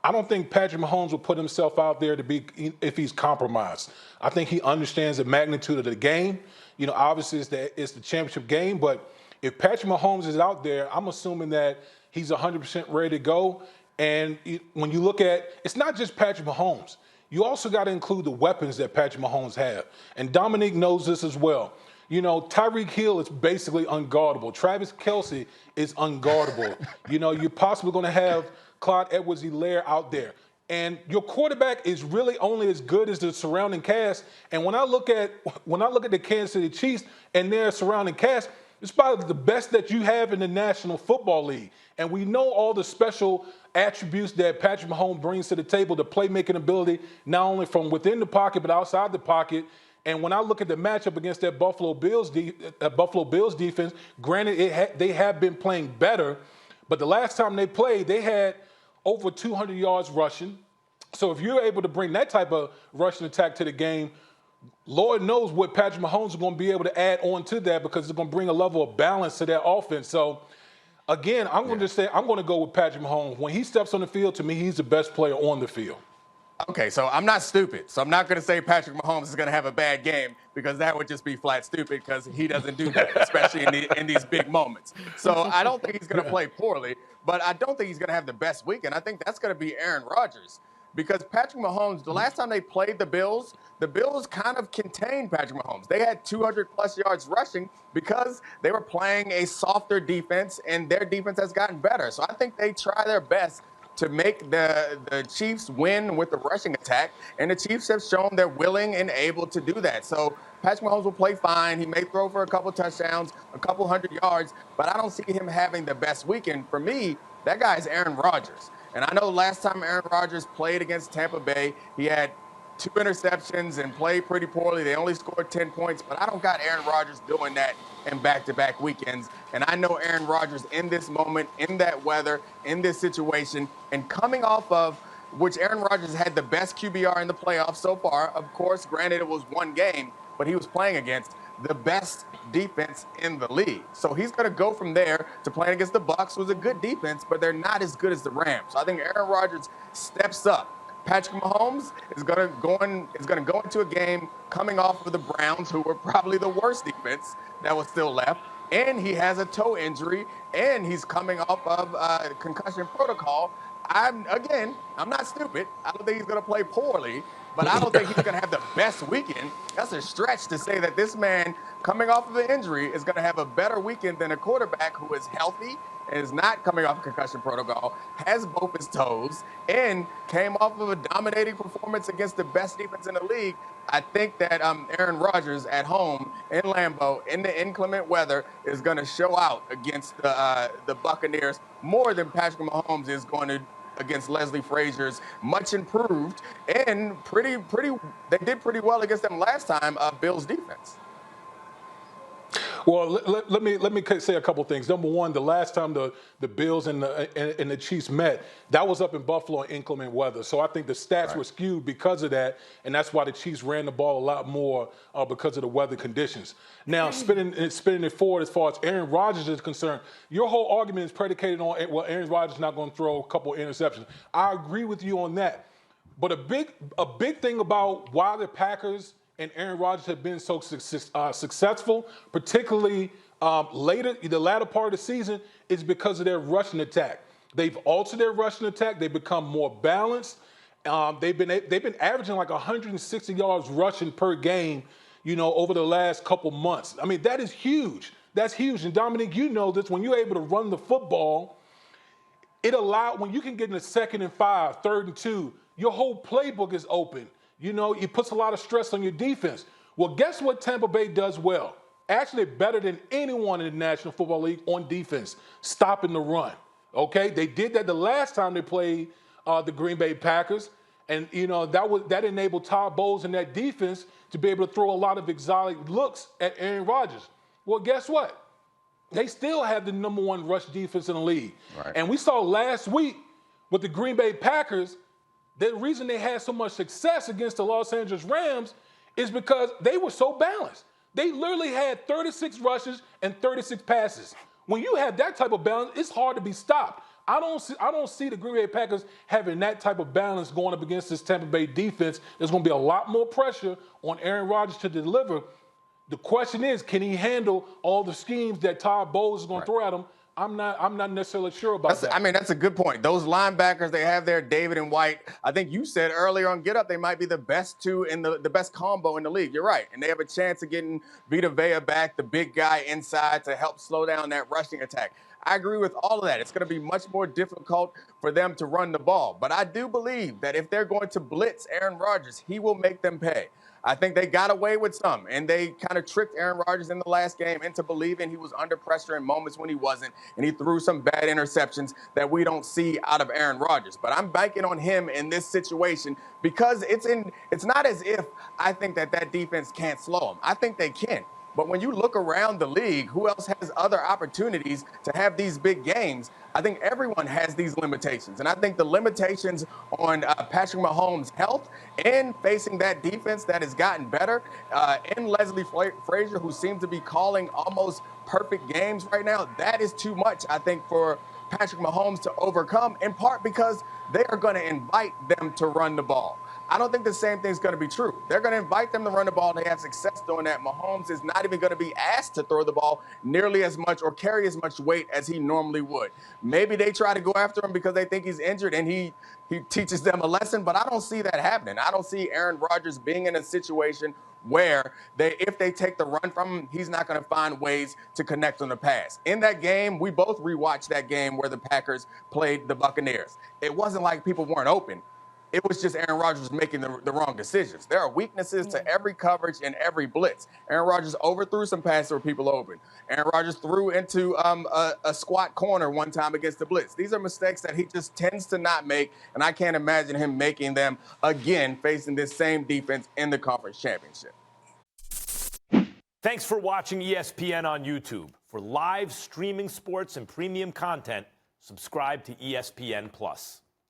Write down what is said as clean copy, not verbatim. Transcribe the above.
I don't think Patrick Mahomes will put himself out there to be if he's compromised. I think he understands the magnitude of the game. Obviously it's the championship game, but if Patrick Mahomes is out there, I'm assuming that he's 100% ready to go. And when you look at, it's not just Patrick Mahomes. You also got to include the weapons that Patrick Mahomes have. And Domonique knows this as well. Tyreek Hill is basically unguardable. Travis Kelce is unguardable. You're possibly going to have Clyde Edwards-Helaire out there. And your quarterback is really only as good as the surrounding cast. And when I look at the Kansas City Chiefs and their surrounding cast, it's probably the best that you have in the National Football League. And we know all the special attributes that Patrick Mahomes brings to the table, the playmaking ability, not only from within the pocket but outside the pocket. And when I look at the matchup against that Buffalo Bills defense, granted they have been playing better, but the last time they played, they had over 200 yards rushing. So if you're able to bring that type of rushing attack to the game, Lord knows what Patrick Mahomes is going to be able to add on to that, because it's going to bring a level of balance to that offense. So, again, I'm going to go with Patrick Mahomes. When he steps on the field, to me, he's the best player on the field. Okay, so I'm not stupid. So I'm not going to say Patrick Mahomes is going to have a bad game, because that would just be flat stupid, because he doesn't do that, especially in these big moments. So I don't think he's going to play poorly, but I don't think he's going to have the best weekend. I think that's going to be Aaron Rodgers, because Patrick Mahomes, the last time they played the Bills kind of contained Patrick Mahomes. They had 200-plus yards rushing because they were playing a softer defense, and their defense has gotten better. So I think they try their best to make the Chiefs win with the rushing attack, and the Chiefs have shown they're willing and able to do that. So Patrick Mahomes will play fine. He may throw for a couple touchdowns, a couple hundred yards, but I don't see him having the best weekend. For me, that guy is Aaron Rodgers. And I know last time Aaron Rodgers played against Tampa Bay, he had 2 interceptions and played pretty poorly. They only scored 10 points, but I don't got Aaron Rodgers doing that in back-to-back weekends. And I know Aaron Rodgers in this moment, in that weather, in this situation, and coming off of which Aaron Rodgers had the best QBR in the playoffs so far. Of course, granted, it was one game, but he was playing against the best defense in the league. So he's going to go from there to playing against the Bucs, who's a good defense, but they're not as good as the Rams. So I think Aaron Rodgers steps up. Patrick Mahomes is going to go into a game coming off of the Browns, who were probably the worst defense that was still left, and he has a toe injury, and he's coming off of concussion protocol. I'm not stupid. I don't think he's going to play poorly, but I don't think he's going to have the best weekend. That's a stretch to say that this man coming off of an injury is going to have a better weekend than a quarterback who is healthy and is not coming off a concussion protocol, has both his toes, and came off of a dominating performance against the best defense in the league. I think that Aaron Rodgers at home in Lambeau in the inclement weather is going to show out against the Buccaneers more than Patrick Mahomes is going to against Leslie Frazier's much improved and they did pretty well against them last time, Bills defense. Well, let me say a couple things. Number one, the last time the Bills and the Chiefs met, that was up in Buffalo in inclement weather. So I think the stats were skewed because of that, and that's why the Chiefs ran the ball a lot more because of the weather conditions. Now, spinning it forward as far as Aaron Rodgers is concerned, your whole argument is predicated on, well, Aaron Rodgers is not going to throw a couple interceptions. I agree with you on that. But a big thing about why the Packers and Aaron Rodgers have been so successful, particularly the latter part of the season, is because of their rushing attack. They've altered their rushing attack. They've become more balanced. They've been averaging like 160 yards rushing per game, over the last couple months. I mean, that is huge. That's huge. And Dominique, you know this. When you're able to run the football, when you can get in a 2nd and 5, 3rd and 2, your whole playbook is open. It puts a lot of stress on your defense. Well, guess what Tampa Bay does well? Actually better than anyone in the National Football League on defense, stopping the run. Okay? They did that the last time they played the Green Bay Packers. And, that enabled Todd Bowles and that defense to be able to throw a lot of exotic looks at Aaron Rodgers. Well, guess what? They still have the number 1 rush defense in the league. Right. And we saw last week with the Green Bay Packers, the reason they had so much success against the Los Angeles Rams is because they were so balanced. They literally had 36 rushes and 36 passes. When you have that type of balance, it's hard to be stopped. I don't see the Green Bay Packers having that type of balance going up against this Tampa Bay defense. There's going to be a lot more pressure on Aaron Rodgers to deliver. The question is, can he handle all the schemes that Todd Bowles is going to throw at him? I'm not necessarily sure about that. I mean, that's a good point. Those linebackers they have there, David and White, I think you said earlier on Get Up, they might be the best two in the best combo in the league. You're right. And they have a chance of getting Vita Vea back, the big guy inside, to help slow down that rushing attack. I agree with all of that. It's going to be much more difficult for them to run the ball. But I do believe that if they're going to blitz Aaron Rodgers, he will make them pay. I think they got away with some, and they kind of tricked Aaron Rodgers in the last game into believing he was under pressure in moments when he wasn't, and he threw some bad interceptions that we don't see out of Aaron Rodgers. But I'm banking on him in this situation because it's not as if I think that defense can't slow him. I think they can. But when you look around the league, who else has other opportunities to have these big games? I think everyone has these limitations. And I think the limitations on Patrick Mahomes' health and facing that defense that has gotten better, and Leslie Frazier, who seems to be calling almost perfect games right now, that is too much, I think, for Patrick Mahomes to overcome, in part because they are going to invite them to run the ball. I don't think the same thing's going to be true. They're going to invite them to run the ball. They have success doing that. Mahomes is not even going to be asked to throw the ball nearly as much or carry as much weight as he normally would. Maybe they try to go after him because they think he's injured and he teaches them a lesson, but I don't see that happening. I don't see Aaron Rodgers being in a situation where if they take the run from him, he's not going to find ways to connect on the pass. In that game, we both rewatched that game where the Packers played the Buccaneers. It wasn't like people weren't open. It was just Aaron Rodgers making the wrong decisions. There are weaknesses to every coverage and every blitz. Aaron Rodgers overthrew some passes where people open. Aaron Rodgers threw into a squat corner one time against the blitz. These are mistakes that he just tends to not make, and I can't imagine him making them again facing this same defense in the conference championship. Thanks for watching ESPN on YouTube. For live streaming sports and premium content, subscribe to ESPN+.